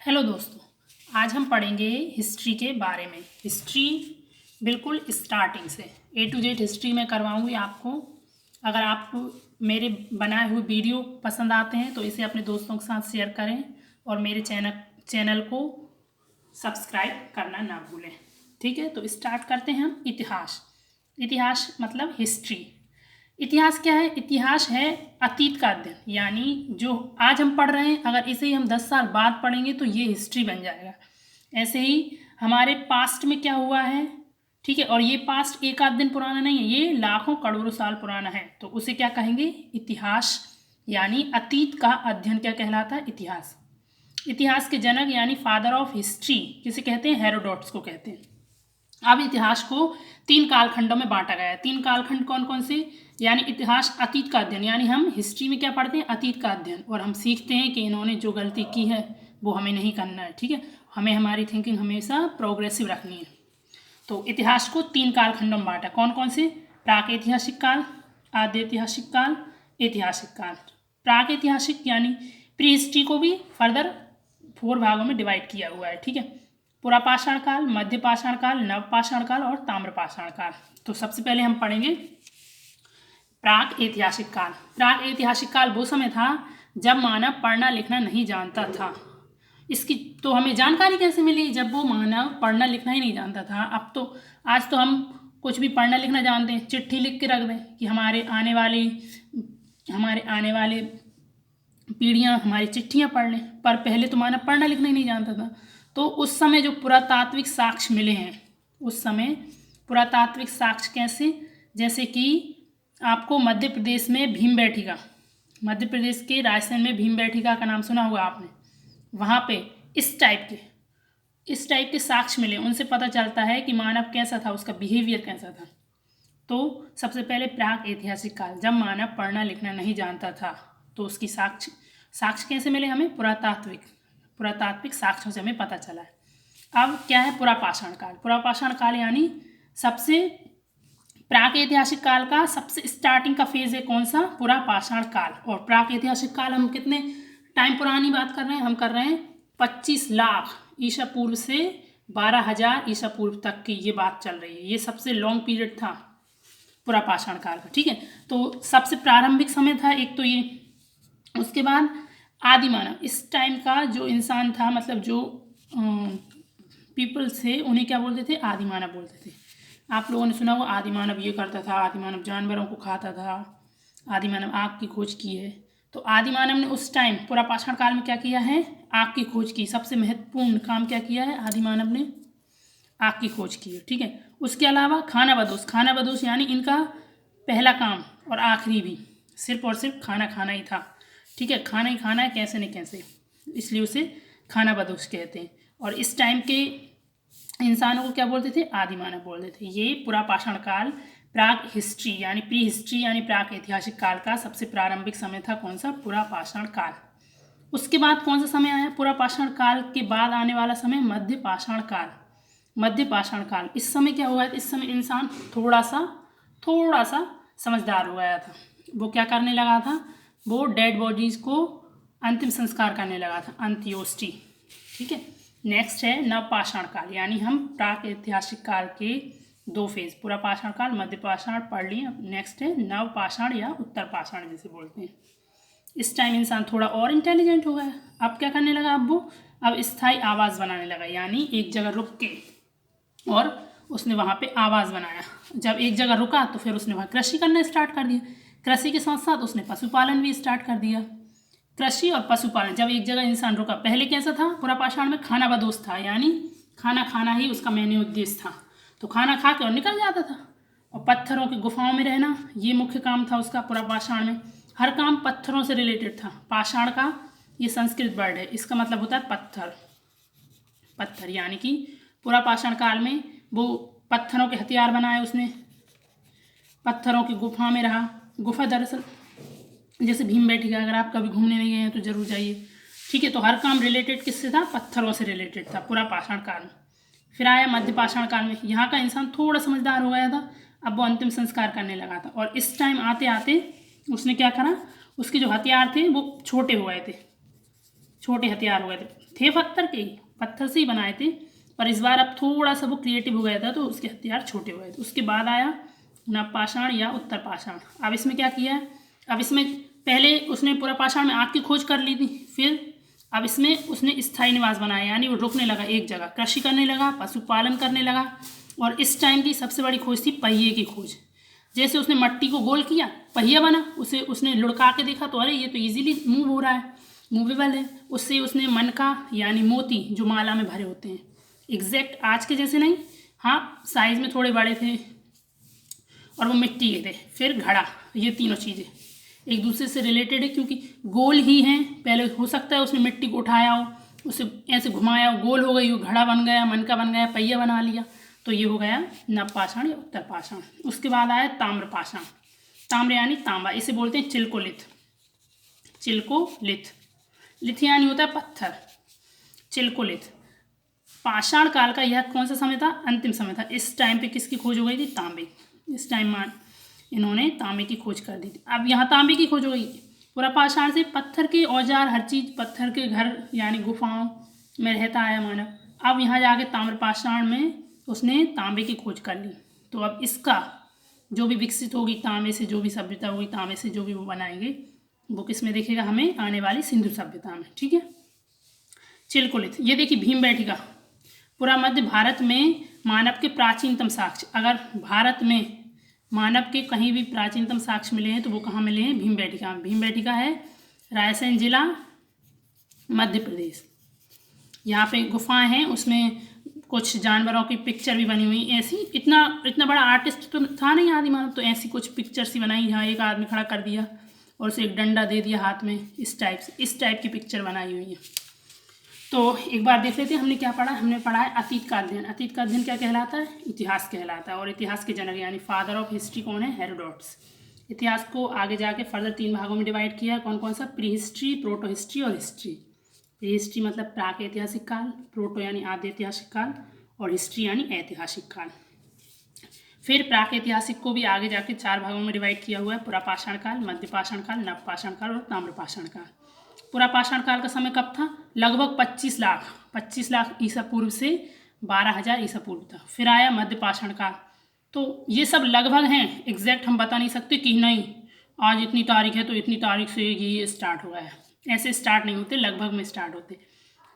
Hello दोस्तों, आज हम पढ़ेंगे हिस्ट्री के बारे में। हिस्ट्री बिल्कुल स्टार्टिंग से A to Z हिस्ट्री में करवाऊंगी आपको। अगर आपको मेरे बनाए हुए वीडियो पसंद आते हैं तो इसे अपने दोस्तों के साथ शेयर करें और मेरे चैनल को सब्सक्राइब करना ना भूलें। ठीक है, तो स्टार्ट करते हैं हम। इतिहास मतलब हिस्ट्री। इतिहास क्या है? इतिहास है अतीत का अध्ययन, यानी जो आज हम पढ़ रहे हैं अगर इसे ही हम 10 साल बाद पढ़ेंगे तो ये हिस्ट्री बन जाएगा। ऐसे ही हमारे पास्ट में क्या हुआ है, ठीक है, और ये पास्ट एक आध दिन पुराना नहीं है, ये लाखों करोड़ों साल पुराना है, तो उसे क्या कहेंगे? इतिहास। यानी अतीत का अध्ययन क्या कहलाता है? इतिहास। इतिहास के जनक यानी फादर ऑफ हिस्ट्री किसे कहते हैं? हेरोडोटस को कहते हैं। अब इतिहास को 3 कालखंडों में बांटा गया है। 3 कालखंड कौन कौन से? यानी इतिहास अतीत का अध्ययन, यानी हम हिस्ट्री में क्या पढ़ते हैं? अतीत का अध्ययन, और हम सीखते हैं कि इन्होंने जो गलती की है वो हमें नहीं करना है। ठीक है, हमें हमारी थिंकिंग हमेशा प्रोग्रेसिव रखनी है। तो इतिहास को 3 कालखंडों में बांटा। कौन कौन से? प्राक ऐतिहासिक काल, आद्य ऐतिहासिक काल, ऐतिहासिक काल। प्राक ऐतिहासिक यानी प्री हिस्ट्री को भी फर्दर 4 भागों में डिवाइड किया हुआ है। ठीक है, पुरापाषाण काल, मध्य पाषाण काल, नवपाषाण काल और ताम्रपाषाण काल। तो सबसे पहले हम पढ़ेंगे प्राक ऐतिहासिक काल। प्राक ऐतिहासिक काल वो समय था जब मानव पढ़ना लिखना नहीं जानता था। इसकी तो हमें जानकारी कैसे मिली? जब वो मानव पढ़ना लिखना ही नहीं जानता था। अब तो आज तो हम कुछ भी पढ़ना लिखना जानते हैं, चिट्ठी लिख के रख दें कि हमारे आने वाले पीढ़ियाँ हमारी चिट्ठियाँ पढ़ लें, पर पहले तो मानव पढ़ना लिखना ही नहीं जानता था। तो उस समय जो पुरातात्विक साक्ष्य मिले हैं, उस समय पुरातात्विक साक्ष्य कैसे? जैसे कि आपको मध्य प्रदेश में भीमबेटका, मध्य प्रदेश के रायसेन में भीमबेटका का नाम सुना होगा आपने। वहाँ पे इस टाइप के साक्ष्य मिले, उनसे पता चलता है कि मानव कैसा था, उसका बिहेवियर कैसा था। तो सबसे पहले प्राक ऐतिहासिक काल, जब मानव पढ़ना लिखना नहीं जानता था, तो उसकी साक्ष्य कैसे मिले हमें? पुरातात्विक साक्ष्यों से हमें पता चला है। अब क्या है? पुरापाषाण काल। पुरापाषाण काल यानी सबसे प्राक ऐतिहासिक काल का सबसे स्टार्टिंग का फेज है कौन सा? पुरापाषाण काल। और प्राक ऐतिहासिक काल हम कितने टाइम पुरानी बात कर रहे हैं? हम कर रहे हैं 25 लाख ईसा पूर्व से 12,000 ईसा पूर्व तक की ये बात चल रही है। ये सबसे लॉन्ग पीरियड था पुरापाषाण काल का। ठीक है, तो सबसे प्रारंभिक समय था एक तो ये। उसके बाद आदि मानव, इस टाइम का जो इंसान था, मतलब जो पीपल्स थे, उन्हें क्या बोलते थे? आदि मानव बोलते थे। आप लोगों ने सुना होगा आदि मानव ये करता था, आदि मानव जानवरों को खाता था, आदि मानव आग की खोज की है। तो आदि मानव ने उस टाइम पुरापाषाण काल में क्या किया है? आग की खोज की। सबसे महत्वपूर्ण काम क्या किया है? आदि मानव ने आग की खोज की है। ठीक है, उसके अलावा खाना बदोश यानी इनका पहला काम और आखिरी भी सिर्फ और सिर्फ खाना खाना ही था। ठीक है, खाना ही खाना है, कैसे न कैसे, इसलिए उसे खाना बदोश कहते हैं। और इस टाइम के इंसानों को क्या बोलते थे? आदि मानव बोलते थे। ये पुरापाषाण काल प्राक हिस्ट्री यानी प्री हिस्ट्री यानी प्राक ऐतिहासिक काल का सबसे प्रारंभिक समय था। कौन सा? पुरापाषाण काल। उसके बाद कौन सा समय आया? पुरापाषाण काल के बाद आने वाला समय मध्य पाषाण काल। मध्य पाषाण काल, इस समय क्या हुआ? इस समय इंसान थोड़ा सा समझदार हो गया था। वो क्या करने लगा था? वो डेड बॉडीज को अंतिम संस्कार करने लगा था, अंत्योष्टि। ठीक है, नेक्स्ट है नवपाषाण काल, यानी हम प्राक ऐतिहासिक काल के 2 फेज, पुरापाषाण काल, मध्य पाषाण पढ़ लिए। नेक्स्ट है नवपाषाण या उत्तर पाषाण जिसे बोलते हैं। इस टाइम इंसान थोड़ा और इंटेलिजेंट हो गया। अब क्या करने लगा? अब स्थायी आवास बनाने लगा, यानी एक जगह रुक के, और उसने वहाँ पे आवास बनाया। जब एक जगह रुका तो फिर उसने वहाँ कृषि करना स्टार्ट कर दिया। कृषि के साथ साथ उसने पशुपालन भी स्टार्ट कर दिया। कृषि और पशुपालन, जब एक जगह इंसान रुका, पहले कैसा था? पुरापाषाण में खाना बदोश था, यानी खाना खाना ही उसका मेन उद्देश्य था। तो खाना खा के और निकल जाता था। और पत्थरों की गुफाओं में रहना, ये मुख्य काम था उसका। पुरापाषाण में हर काम पत्थरों से रिलेटेड था। पाषाण का ये संस्कृत वर्ड है, इसका मतलब होता है पत्थर, यानी कि पुरापाषाण काल में वो पत्थरों के हथियार बनाए उसने, पत्थरों की गुफा में रहा। गुफा दरअसल जैसे भीमबेटका, अगर आप कभी घूमने नहीं गए हैं तो जरूर जाइए। ठीक है, तो हर काम रिलेटेड किससे था? पत्थरों से रिलेटेड था पुरापाषाण काल में। फिर आया मध्य पाषाण काल में, यहाँ का इंसान थोड़ा समझदार हो गया था, अब वो अंतिम संस्कार करने लगा था। और इस टाइम आते आते उसने क्या करा? उसके जो हथियार थे वो छोटे हो गए थे, छोटे हथियार हो गए थे पत्थर के ही, पत्थर से ही बनाए थे, पर इस बार अब थोड़ा सा वो क्रिएटिव हो गया था तो उसके हथियार छोटे हो गए थे। उसके बाद आया नवपाषाण या उत्तर पाषाण। अब इसमें क्या किया है, अब इसमें पहले उसने पूरा पाषाण में आग की खोज कर ली थी, फिर अब इसमें उसने स्थायी निवास बनाया, यानी वो रुकने लगा एक जगह, कृषि करने लगा, पशुपालन करने लगा। और इस टाइम की सबसे बड़ी खोज थी पहिए की खोज। जैसे उसने मट्टी को गोल किया, पहिया बना, उसे उसने लुढ़का के देखा तो अरे ये तो इजीली मूव हो रहा है, मूवेबल है। उससे उसने मनका यानी मोती जो माला में भरे होते हैं, एग्जैक्ट आज के जैसे नहीं, हाँ साइज में थोड़े बड़े थे और वो मिट्टी के थे। फिर घड़ा, ये तीनों चीज़ें एक दूसरे से रिलेटेड है क्योंकि गोल ही हैं। पहले हो सकता है उसने मिट्टी को उठाया हो, उसे ऐसे घुमाया हो, गोल हो गई हो, घड़ा बन गया, मनका बन गया, पहिया बना लिया, तो ये हो गया नवपाषाण या उत्तर पाषाण। उसके बाद आया ताम्रपाषाण। ताम्र यानी तांबा, इसे बोलते हैं चिल्कोलिथ। चिल्कोलिथ, लिथ यानी होता है पत्थर, चिल्कोलिथ। पाषाण काल का यह कौन सा समय था, अंतिम समय था। इस टाइम पे किसकी खोज हो गई थी, तांबे। इस टाइम इन्होंने तांबे की खोज कर दी थी। अब यहाँ तांबे की खोज हो गई। पूरा पाषाण से पत्थर के औजार, हर चीज़, पत्थर के घर यानी गुफाओं में रहता आया मानव। अब यहाँ जाके ताम्रपाषाण में उसने तांबे की खोज कर ली। तो अब इसका जो भी विकसित होगी, तांबे से जो भी सभ्यता होगी, तांबे से जो भी वो बनाएंगे, वो किस में दिखेगा हमें, आने वाली सिंधु सभ्यता में। ठीक है। चिल्कोलिथ, ये देखिए भीमबेटका, पूरा मध्य भारत में मानव के प्राचीनतम साक्ष्य। अगर भारत में मानव के कहीं भी प्राचीनतम साक्ष्य मिले हैं तो वो कहाँ मिले हैं, भीमबेटका में। भीमबेटका है रायसेन जिला, मध्य प्रदेश। यहाँ पे गुफाएं हैं, उसमें कुछ जानवरों की पिक्चर भी बनी हुई। ऐसी इतना बड़ा आर्टिस्ट तो था नहीं आदि मानव, तो ऐसी कुछ पिक्चर्स ही बनाई, जहाँ एक आदमी खड़ा कर दिया और उसे एक डंडा दे दिया हाथ में, इस टाइप की पिक्चर बनाई हुई है। तो एक बार देख लेते हैं हमने क्या पढ़ा। हमने पढ़ा है अतीत का अध्ययन। अतीत का अध्ययन क्या कहलाता है, इतिहास कहलाता है। और इतिहास के जनक यानी फादर ऑफ हिस्ट्री कौन है, हेरोडोटस। इतिहास को आगे जाके फर्दर 3 भागों में डिवाइड किया है। कौन कौन सा, प्री हिस्ट्री, प्रोटो हिस्ट्री और हिस्ट्री। प्री हिस्ट्री मतलब प्राक ऐतिहासिक काल, प्रोटो यानी आद्य ऐतिहासिक काल, और हिस्ट्री यानी ऐतिहासिक काल। फिर प्राक ऐतिहासिक को भी आगे जाके 4 भागों में डिवाइड किया हुआ है, पूरा पाषाण काल, मध्य पाषाण काल, नवपाषाण काल और ताम्रपाषाण काल। पूरा पाषाण काल का समय कब था, लगभग 25 लाख ईसा पूर्व से 12,000 ईसा पूर्व था। फिर आया मध्य पाषाण काल। तो ये सब लगभग हैं, एग्जैक्ट हम बता नहीं सकते कि नहीं आज इतनी तारीख है तो इतनी तारीख से ये स्टार्ट हुआ है, ऐसे स्टार्ट नहीं होते, लगभग में स्टार्ट होते।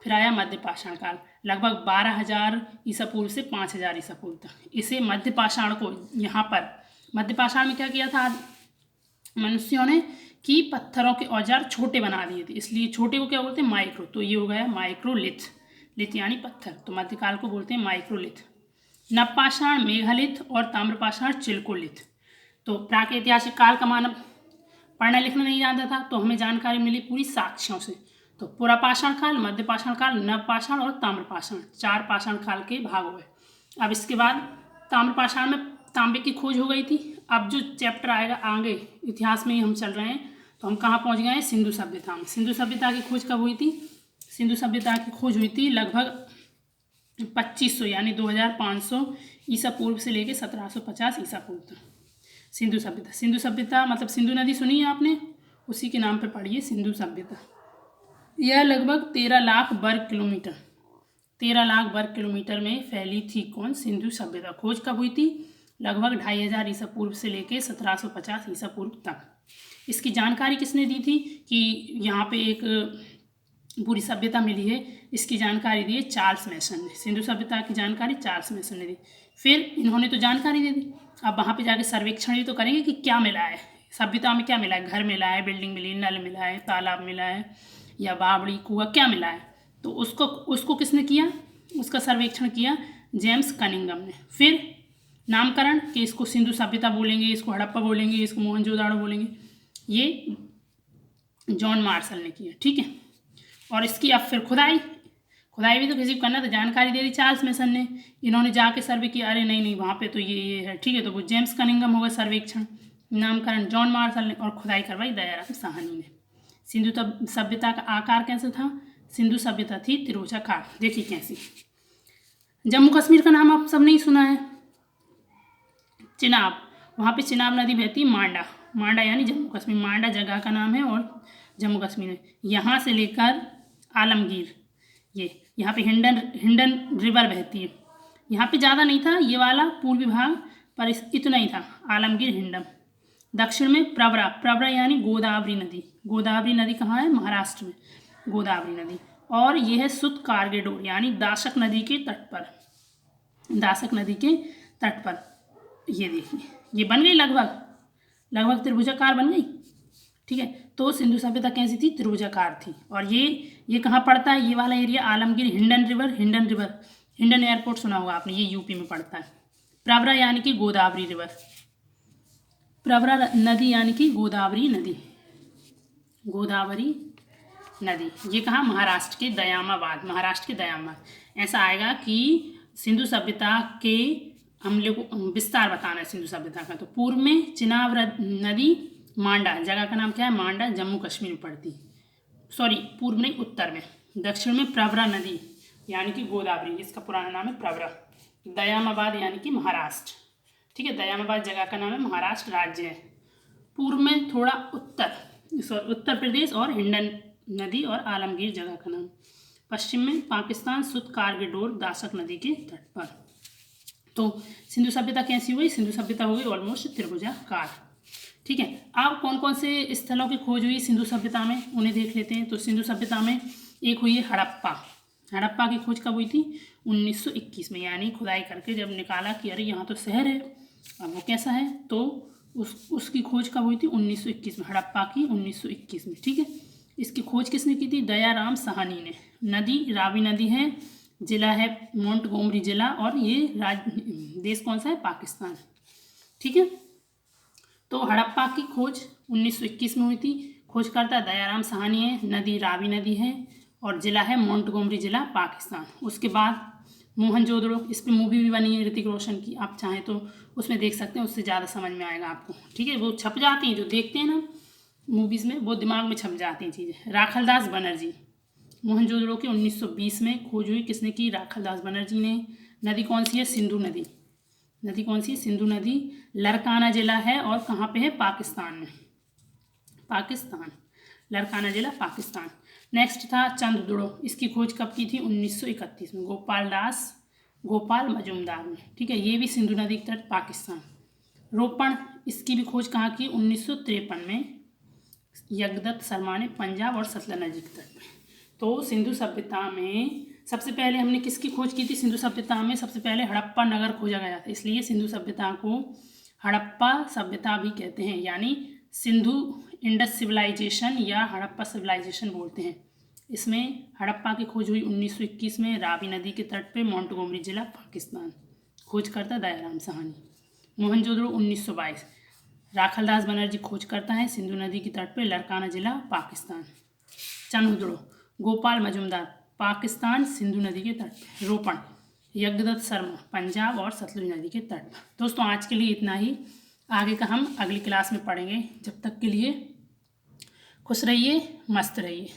फिर आया मध्य पाषाण काल, लगभग 12,000 ईसा पूर्व से 5,000 ईसा पूर्व तक। इसे मध्य पाषाण को, यहाँ पर मध्य पाषाण में क्या किया था मनुष्यों ने, कि पत्थरों के औजार छोटे बना दिए थे, इसलिए छोटे को क्या बोलते हैं, माइक्रो। तो ये हो गया माइक्रोलिथ, लिथ यानी पत्थर, तो मध्यकाल को बोलते हैं माइक्रोलिथ। नवपाषाण मेघालिथ और ताम्रपाषाण चिल्कोलिथ। तो प्रागैतिहासिक काल का मानव पढ़ना लिखना नहीं जानता था, तो हमें जानकारी मिली पूरी साक्ष्यों से। तो पूरा पाषाण काल, मध्य पाषाण काल, नवपाषाण और ताम्रपाषाण, 4 पाषाण काल के भाग हुए। अब इसके बाद ताम्रपाषाण में तांबे की खोज हो गई थी। अब जो चैप्टर आएगा आगे, इतिहास में ही हम चल रहे हैं, तो हम कहाँ पहुँच गए हैं, सिंधु सभ्यता में। सिंधु सभ्यता की खोज कब हुई थी, सिंधु सभ्यता की खोज हुई थी लगभग 2500 यानी 2500 ईसा पूर्व से लेके 1750 ईसा पूर्व तक। सिंधु सभ्यता मतलब सिंधु नदी सुनी है आपने, उसी के नाम पर पढ़िए सिंधु सभ्यता। यह लगभग 13 लाख वर्ग किलोमीटर में फैली थी। कौन, सिंधु सभ्यता। खोज कब हुई थी, लगभग 2500 ईसा पूर्व से लेके 1750 ईसा पूर्व तक। इसकी जानकारी किसने दी थी कि यहाँ पे एक पूरी सभ्यता मिली है, इसकी जानकारी दी है चार्ल्स मैसन ने। सिंधु सभ्यता की जानकारी चार्ल्स मैसन ने दी। फिर इन्होंने तो जानकारी दे दी, अब वहाँ पे जाके सर्वेक्षण भी तो करेंगे कि क्या मिला है, सभ्यता में क्या मिला है, घर मिला है, बिल्डिंग मिली, नल मिला है, तालाब मिला है, या बावड़ी, कुआं, क्या मिला है। तो उसको किसने किया, उसका सर्वेक्षण किया जेम्स कनिंघम ने। फिर नामकरण कि इसको सिंधु सभ्यता बोलेंगे, इसको हड़प्पा बोलेंगे, इसको मोहनजोदाड़ो बोलेंगे, ये जॉन मार्शल ने किया। ठीक है। और इसकी अब फिर खुदाई भी तो किसी को करना, तो जानकारी दे दी चार्ल्स मैसन ने। इन्होंने जाके सर्वे किया, अरे नहीं वहाँ पे तो ये है, ठीक है, तो वो जेम्स कनिंघम होगा सर्वेक्षण। नामकरण जॉन मार्शल ने, और खुदाई करवाई दयाराम साहनी ने। सिंधु सभ्यता का आकार कैसा था, सिंधु सभ्यता थी त्रिभुजाकार। देखिए कैसी। जम्मू कश्मीर का नाम आप सब नहीं सुना है, चिनाब, वहाँ पे चिनाब नदी बहती, मांडा यानी जम्मू कश्मीर, मांडा जगह का नाम है और जम्मू कश्मीर है। यहाँ से लेकर आलमगीर, ये यहाँ पे हिंडन रिवर बहती है। यहाँ पे ज़्यादा नहीं था ये वाला पूर्वी भाग, पर इतना ही था, आलमगीर हिंडन। दक्षिण में प्रवरा यानी गोदावरी नदी। गोदावरी नदी कहाँ है? महाराष्ट्र में गोदावरी नदी। और ये है सुत कारगेडोर यानी दाशक नदी के तट पर। दाशक नदी के तट पर ये देखिए, ये बन गई लगभग त्रिभुजाकार बन गई। ठीक है, तो सिंधु सभ्यता कैसी थी? त्रिभुजाकार थी। और ये कहाँ पड़ता है? ये वाला area Alamgir, Hindon river, Hindon airport सुना होगा आपने, ये यूपी में पड़ता है। प्रवरा यानी कि गोदावरी रिवर, प्रवरा नदी यानी कि गोदावरी नदी, ये कहाँ? महाराष्ट्र के दयामाबाद। ऐसा आएगा कि सिंधु सभ्यता के हमले को विस्तार बताना है सिंधु सभ्यता का। तो पूर्व में चिनाब नदी, मांडा, जगह का नाम क्या है? मांडा, जम्मू कश्मीर में पड़ती। सॉरी, पूर्व नहीं, उत्तर में। दक्षिण में प्रवरा नदी यानी कि गोदावरी, इसका पुराना नाम है प्रवरा। दयामाबाद यानी कि महाराष्ट्र। ठीक है, दयामाबाद जगह का नाम है, महाराष्ट्र राज्य है। पूर्व में थोड़ा उत्तर प्रदेश और हिंडन नदी और आलमगीर जगह का नाम। पश्चिम में पाकिस्तान, सुत कारगेडोर, दाशक नदी के तट पर। तो सिंधु सभ्यता कैसी हुई? सिंधु सभ्यता हो गई ऑलमोस्ट त्रिभुजाकार। ठीक है, अब कौन कौन से स्थलों की खोज हुई सिंधु सभ्यता में, उन्हें देख लेते हैं। तो सिंधु सभ्यता में एक हुई है हड़प्पा की खोज कब हुई थी? 1921 में, यानी खुदाई करके जब निकाला कि अरे यहाँ तो शहर है, अब वो कैसा है, तो उसकी खोज कब हुई थी? 1921 में, हड़प्पा की 1921 में। ठीक है, इसकी खोज किसने की थी? दयाराम साहनी ने। नदी रावी नदी है, जिला है मोंटगोमरी जिला, और ये देश कौन सा है? पाकिस्तान। ठीक है, तो हड़प्पा की खोज 1921 में हुई थी। खोजकर्ता दयाराम साहनी है, नदी रावी नदी है, और जिला है मोंटगोमरी जिला, पाकिस्तान। उसके बाद मोहनजोदड़ो, इस पर मूवी भी बनी है ऋतिक रोशन की, आप चाहें तो उसमें देख सकते हैं, उससे ज़्यादा समझ में आएगा आपको। ठीक है, वो छप जाती हैं, जो देखते हैं ना मूवीज़ में, वो दिमाग में छप जाती हैं चीज़ें। राखलदास बनर्जी, मोहनजोदड़ो की 1920 में खोज हुई, किसने की? राखलदास बनर्जी ने। नदी कौन सी है? सिंधु नदी कौन सी है? सिंधु नदी। लरकाना जिला है, और कहाँ पे है? पाकिस्तान में, लरकाना जिला, पाकिस्तान। नेक्स्ट था चंद्रद्रोण, इसकी खोज कब की थी? 1931 में, गोपाल मजूमदार ने। ठीक है, ये भी सिंधु नदी के तट, पाकिस्तान। रोपण, इसकी भी खोज कहाँ की? 1953 में, यज्ञदत्त शर्मा ने, पंजाब और सतलज नदी के तट में। तो सिंधु सभ्यता में सबसे पहले हमने किसकी खोज की थी? सिंधु सभ्यता में सबसे पहले हड़प्पा नगर खोजा गया था, इसलिए सिंधु सभ्यता को हड़प्पा सभ्यता भी कहते हैं, यानी सिंधु इंडस सिविलाइजेशन या हड़प्पा सिविलाइजेशन बोलते हैं। इसमें हड़प्पा की खोज हुई 1921 में, रावी नदी के तट पे, मोंटगोमरी जिला, पाकिस्तान। खोज करता दयाराम साहनी। मोहनजोदड़ो 1922, राखलदास बनर्जी खोज करता है, सिंधु नदी के तट पे, लरकाना जिला, पाकिस्तान। चंद्रद्रोण, गोपाल मजूमदार, पाकिस्तान, सिंधु नदी के तट पे। रोपण, यज्ञदत्त शर्मा, पंजाब और सतलुज नदी के तट पर। दोस्तों आज के लिए इतना ही, आगे का हम अगली क्लास में पढ़ेंगे। जब तक के लिए खुश रहिए, मस्त रहिए।